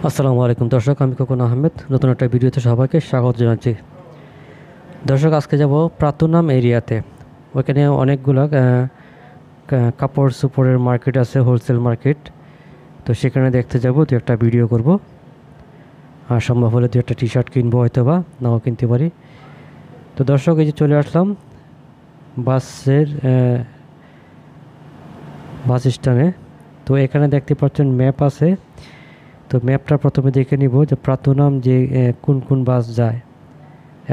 আসসালামু আলাইকুম দর্শক, আমি খোকন আহমেদ নতুন একটা ভিডিওতে সবাইকে স্বাগত জানাচ্ছি। দর্শক, আজকে যাব প্রাতুনাম এরিয়াতে। ওইখানে অনেকগুলো কাপড় সুপড়ের মার্কেট আছে, হোলসেল মার্কেট। তো সেখানে দেখতে যাব, দু একটা ভিডিও করব, আর সম্ভব হলে দু একটা টি শার্ট কিনবো, হয়তো বা নাও কিনতে পারি। তো দর্শক, এই যে চলে আসলাম বাস স্ট্যান্ডে। তো এখানে দেখতে পাচ্ছেন ম্যাপ আছে। তো ম্যাপটা প্রথমে দেখে নিব যে প্রাতুনাম যে কোন কোন বাস যায়।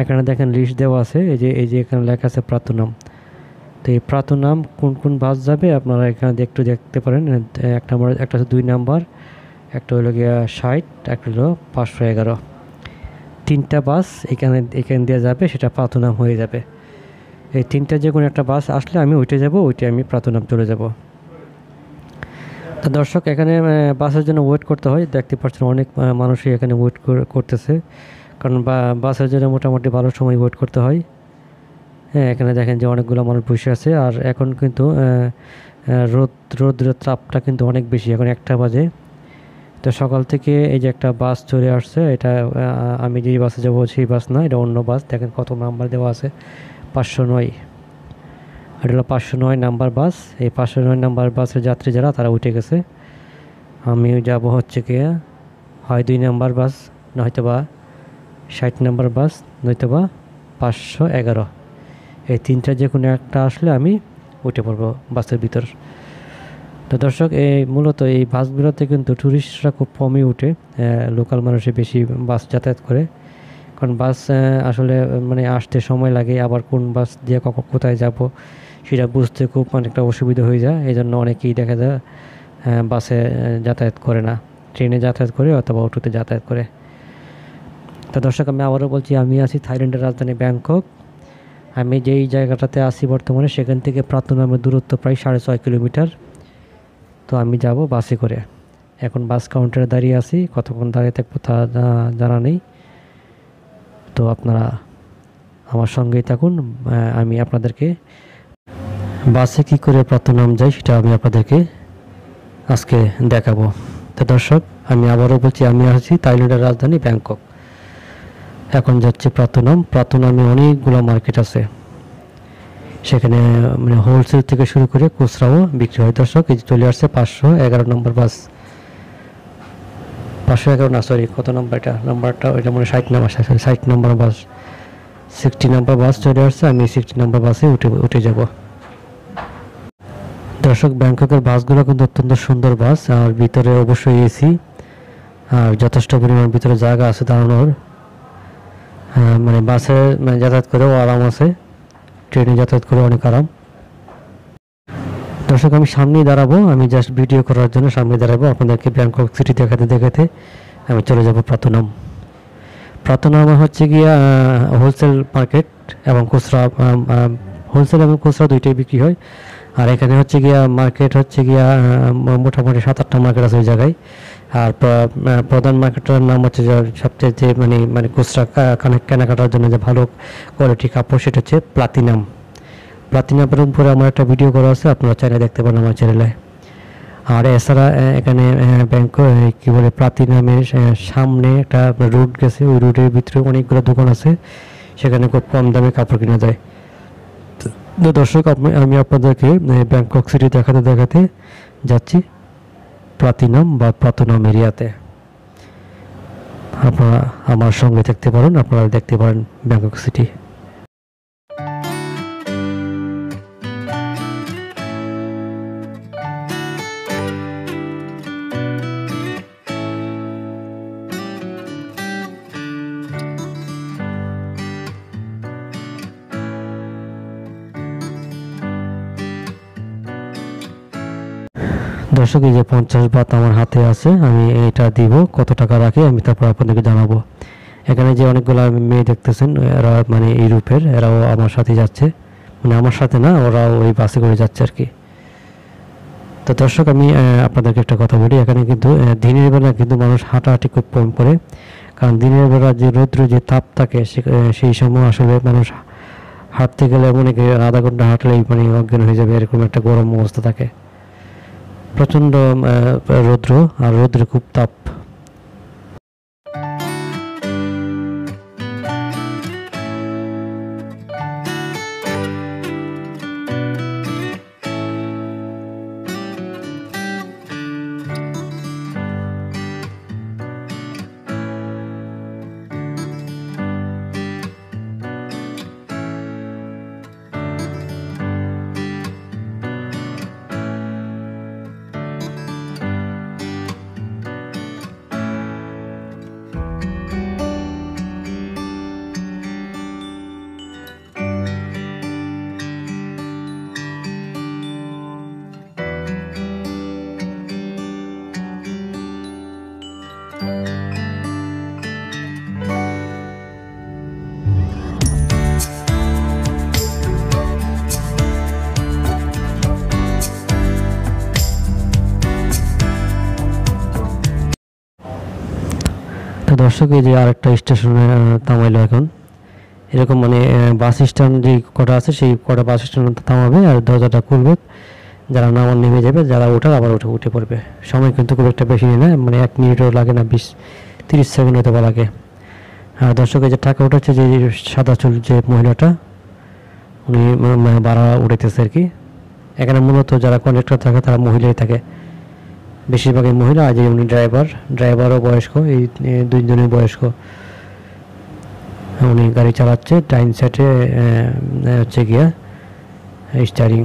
এখানে দেখেন লিস্ট দেওয়া আছে, এই যে এখানে লেখা আছে প্রাতুনাম। তো এই প্রাতুনাম কোন কোন বাস যাবে আপনারা এখানে একটু দেখতে পারেন। একটা আছে 2 নাম্বার, একটা হলো গিয়া 60, একটা হলো 511। 3টা বাস এখানে দিয়ে যাবে, সেটা প্রাতুনাম হয়ে যাবে। এই 3টা যে কোনো একটা বাস আসলে আমি ওইটা যাব, ওইটা আমি প্রাতুনাম চলে যাব। তো দর্শক, এখানে বাসের জন্য ওয়েট করতে হয়। দেখতে পাচ্ছেন অনেক মানুষই এখানে ওয়েট করতেছে, কারণ বাসের জন্য মোটামুটি ভালো সময় ওয়েট করতে হয়। হ্যাঁ, এখানে দেখেন যে অনেকগুলো মানুষ বসে আছে। আর এখন কিন্তু রোদ্রের তাপটা কিন্তু অনেক বেশি, এখন 1টা বাজে। তো সকাল থেকে এই যে একটা বাস চলে আসছে, এটা আমি যেই বাসে যাবো সেই বাস না, এটা অন্য বাস। দেখেন কত নাম্বার দেওয়া আছে, 509। এটা হলো 509 নাম্বার বাস। এই 509 নাম্বার বাসের যাত্রী যারা, তারা উঠে গেছে। আমিও যাব হচ্ছে কি হয় 2 নাম্বার বাস, নয়তো বা 60 নাম্বার বাস, নয়তো বা 511। এই 3টা যে কোনো একটা আসলে আমি উঠে পড়বো বাসের ভিতর। তো দর্শক, মূলত এই বাসগুলোতে কিন্তু ট্যুরিস্টরা খুব কমই উঠে, লোকাল মানুষই বেশি বাস যাতায়াত করে। কারণ বাস আসলে মানে আসতে সময় লাগে, আবার কোন বাস দিয়ে কোথায় যাব সেটা বুঝতে খুব অনেকটা অসুবিধা হয়ে যায়। এই জন্য অনেকেই দেখা যায় বাসে যাতায়াত করে না, ট্রেনে যাতায়াত করে অথবা অটোতে যাতায়াত করে। তো দর্শক, আমি আবারও বলছি, আমি আছি থাইল্যান্ডের রাজধানী ব্যাংকক। আমি যেই জায়গাটাতে আছি বর্তমানে, সেখান থেকে প্রাতুনামের দূরত্ব প্রায় 6.5 কিলোমিটার। তো আমি যাব বাসে করে। এখন বাস কাউন্টারে দাঁড়িয়ে আছি, কতক্ষণ দাঁড়িয়ে থাকবো তা জানা নেই। তো আপনারা আমার সঙ্গেই থাকুন, আমি আপনাদেরকে বাসে কী করে প্রাতুনাম যাই সেটা আমি আপনাদেরকে আজকে দেখাবো। তো দর্শক, আমি আবারও বলছি, আমি আছি থাইল্যান্ডের রাজধানী ব্যাংকক। এখন যাচ্ছে প্রাতুনামে অনেকগুলো মার্কেট আছে। সেখানে মানে হোলসেল থেকে শুরু করে খুচরাও বিক্রি হয়। দর্শক, এই চলে আসছে 511 নম্বর বাস। 511 না, সরি, কত নম্বর নাম্বারটা ওইটা মানে 60 নাম্বার, 60 নম্বর বাস। 60 নম্বর বাস চলে আসছে, আমি 60 নম্বর বাসে উঠে যাব। দর্শক, ব্যাংককের বাসগুলো কিন্তু অত্যন্ত সুন্দর বাস, আর ভিতরে অবশ্যই এসি, আর যথেষ্ট পরিমাণ ভিতরে জায়গা আছে দাঁড়ানোর। মানে বাসে যাতায়াত করেও আরাম আছে, ট্রেনে যাতায়াত করে অনেক আরাম। দর্শক, আমি সামনেই দাঁড়াবো, আমি জাস্ট ভিডিও করার জন্য সামনে দাঁড়াবো। আপনাদেরকে ব্যাংকক সিটি দেখাতে আমি চলে যাব প্রাতুনাম হচ্ছে গিয়া হোলসেল মার্কেট এবং খুচরা, হোলসেল এবং খুচরা দুইটাই বিক্রি হয়। আর এখানে হচ্ছে গিয়া মার্কেট হচ্ছে গিয়া মোটামুটি 7-8টা মার্কেট আছে ওই জায়গায়। আর প্রধান মার্কেটের নাম হচ্ছে যে সবচেয়ে যে মানে খুচরা কেনাকাটার জন্য যে ভালো কোয়ালিটি কাপড়, সেটা হচ্ছে প্লাতিনামের উপরে আমার একটা ভিডিও করা আছে, আপনারা চাইলে দেখতে পারেন আমার চ্যানেলে। আর এছাড়া এখানে কী বলে প্লাতিনামের সামনে একটা রুট গেছে, ওই রুটের ভিতরে অনেকগুলো দোকান আছে, সেখানে খুব কম দামে কাপড় কেনা যায়। তো দর্শক, আমি আপনাদেরকে ব্যাংকক সিটি দেখাতে যাচ্ছি প্রাতুনাম এরিয়াতে। আপনারা আমার সঙ্গে থাকতে পারেন, আপনারা দেখতে পারেন ব্যাংকক সিটি। দর্শক, এই যে 50 বাত আমার হাতে আছে, আমি এটা দিব, কত টাকা রাখি আমি তারপর আপনাদেরকে জানাবো। এখানে যে অনেকগুলো মেয়ে দেখতেছেন, এরা মানে ইউরোপের, এরাও আমার সাথে যাচ্ছে, মানে আমার সাথে না, ওরাও ওই বাসে করে যাচ্ছে আর কি। তো দর্শক, আমি আপনাদেরকে একটা কথা বলি, এখানে কিন্তু দিনের বেলা কিন্তু মানুষ হাঁটাহাঁটি খুব কম করে, কারণ দিনের বেলা যে রৌদ্র যে তাপ থাকে, সেই সময় আসলে মানুষ হাঁটতে গেলে মনে করি আধা ঘন্টা হাঁটলেই মানে অজ্ঞান হয়ে যাবে, এরকম একটা গরম অবস্থা থাকে। প্রচণ্ড রৌদ্র, আর রৌদ্রে খুব তাপ। দর্শক এই যে আরেকটা স্টেশনে থামাইলো এখন। এরকম মানে বাস স্ট্যান্ড যে কটা আছে সেই কটা বাস স্ট্যান্ড থামাবে আর দরজাটা খুলবে, যারা নামার নেমে যাবে, যারা ওঠার আবার উঠে পড়বে। সময় কিন্তু খুব একটা বেশি নেই না, মানে 1 মিনিটও লাগে না, 20-30 সেকেন্ড হতে লাগে। আর দর্শক এই যে টাকা উঠাচ্ছে যে সাদা চুল যে মহিলাটা, উনি ভাড়া উঠাইতেছে আর কি। এখানে মূলত যারা কন্ডাক্টর থাকে তারা মহিলাই থাকে, বেশিরভাগই মহিলা। আর যে উনি ড্রাইভারও বয়স্ক, এই দুইজনই বয়স্ক। উনি গাড়ি চালাচ্ছে, ডাইন সাইডে হচ্ছে গিয়া স্টারিং।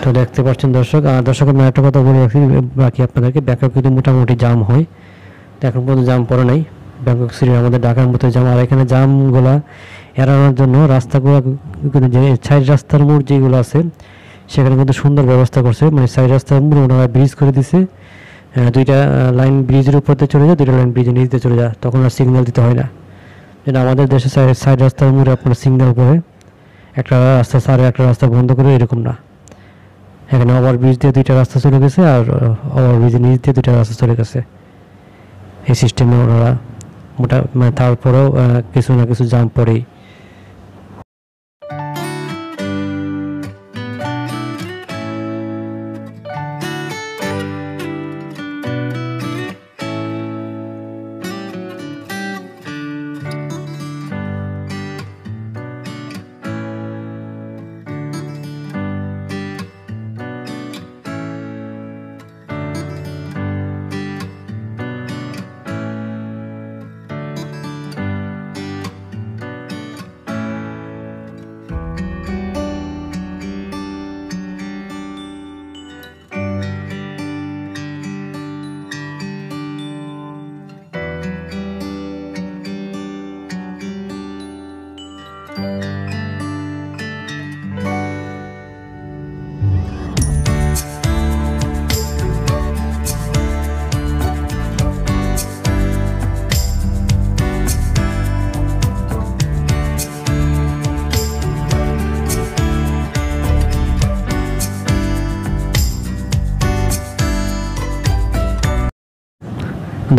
তো দেখতে পাচ্ছেন দর্শক। আর দর্শক আমি একটা কথা বলে রাখি বাকি আপনাদেরকে, ব্যাংকক কিন্তু মোটামুটি জাম হয়, তো এখন পর্যন্ত জাম পড়ে নাই ব্যাংকক সিটি, আমাদের ঢাকার মতো জাম। আর এখানে জামগুলা এড়ানোর জন্য রাস্তাগুলো কিন্তু যে সাইড রাস্তার মোড় যেগুলো আছে সেখানে কিন্তু সুন্দর ব্যবস্থা করছে, মানে সাইড রাস্তার মোড় ওনারা ব্রিজ করে দিছে। 2টা লাইন ব্রিজের উপর দিয়ে চলে যায়, 2টা লাইন ব্রিজের নিচ দিয়ে চলে যায়, তখন আর সিগন্যাল দিতে হয় না। যেটা আমাদের দেশে সাইড রাস্তার মোড়ে আপনার সিগন্যাল পড়ে, একটা রাস্তা সারে একটা রাস্তা বন্ধ করে, এরকম না। এখানে ওভার ব্রিজ দিয়ে 2টা রাস্তা চলে গেছে, আর ওভার ব্রিজের নিচ দিয়ে 2টা রাস্তা চলে গেছে। এই সিস্টেমে ওনারা মানে তারপরেও কিছু না কিছু জাম পড়েই।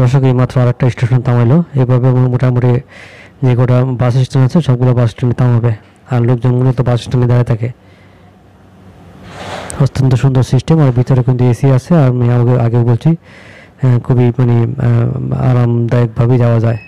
দর্শক এই মাত্র আরেকটা স্টেশন থামাইলো। এভাবে মোটামুটি যে কটা বাস স্ট্যান্ড আছে সবগুলো বাস স্ট্যান্ডে থামাবে, আর লোকজন মূলত বাস স্ট্যান্ডে দাঁড়িয়ে থাকে। অত্যন্ত সুন্দর সিস্টেম, আর ভিতরে কিন্তু এসি আছে। আর আমি আগে বলছি খুবই মানে আরামদায়কভাবে যাওয়া যায়।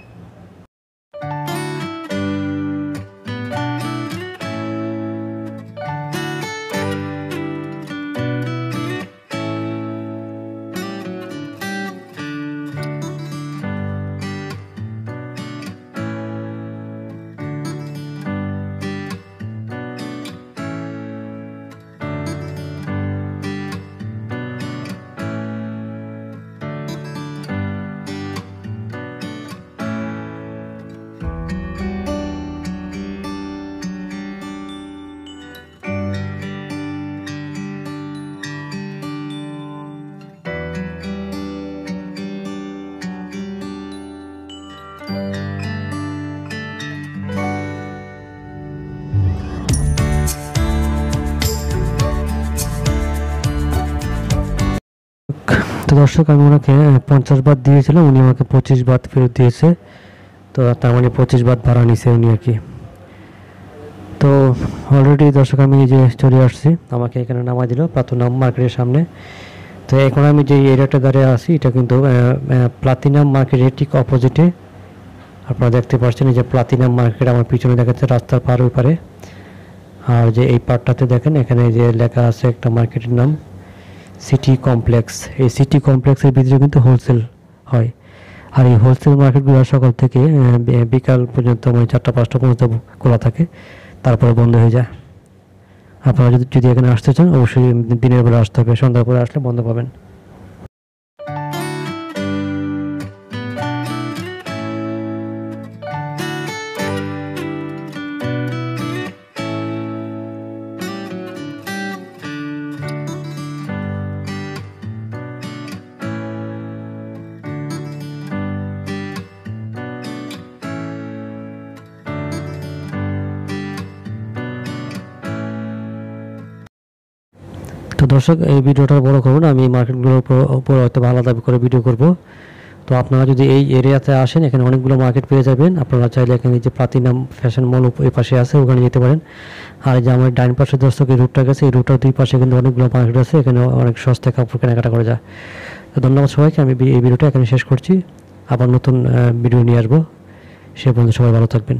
তো দর্শক আমি ওনাকে 50 বাত দিয়েছিলাম, উনি আমাকে 25 বাত ফেরত দিয়েছে। তো তার মানে 25 বাত ভাড়া নিছে উনি আর কি। তো অলরেডি দর্শক আমি যে চলে আসছি, আমাকে এখানে নামাই দিল প্লাতিনাম মার্কেটের সামনে। তো এখন আমি যে এরিয়াটা দাঁড়িয়ে আছি এটা কিন্তু প্লাতিনাম মার্কেটের ঠিক অপোজিটে। আপনারা দেখতে পাচ্ছেন যে প্লাতিনাম মার্কেট আমার পিছনে দেখাচ্ছে রাস্তার পার ওই পারে। আর যে এই পার্টটাতে দেখেন এখানে যে লেখা আছে একটা মার্কেটের নাম সিটি কমপ্লেক্স। এই সিটি কমপ্লেক্সের ভিতরে কিন্তু হোলসেল হয়, আর এই হোলসেল মার্কেটগুলো সকাল থেকে বিকাল পর্যন্ত মানে 4টা-5টা পর্যন্ত খোলা থাকে, তারপরে বন্ধ হয়ে যায়। আপনারা যদি এখানে আসতে চান অবশ্যই দিনের বেলা আসতে হবে, সন্ধ্যার পরে আসলে বন্ধ পাবেন। তো দর্শক এই ভিডিওটা বড় করব না, আমি মার্কেটগুলোর উপর হয়তো আলাদা করে ভিডিও করব। তো আপনারা যদি এই এরিয়াতে আসেন, এখানে অনেকগুলো মার্কেট পেয়ে যাবেন। আপনারা চাইলে এখানে যে প্লাটিনাম ফ্যাশন মল এই পাশে আছে, ওখানে যেতে পারেন। আর যে আমার ডাইন পাশে দর্শক এই রুটটা গেছে, এই রুটটার দুই পাশে কিন্তু অনেকগুলো মার্কেট আছে, এখানে অনেক সস্তায় কাপড় কেনাকাটা করা যায়। তো ধন্যবাদ সবাইকে, আমি এই ভিডিওটা এখানে শেষ করছি। আবার নতুন ভিডিও নিয়ে আসবো। সে পর্যন্ত সবাই ভালো থাকবেন।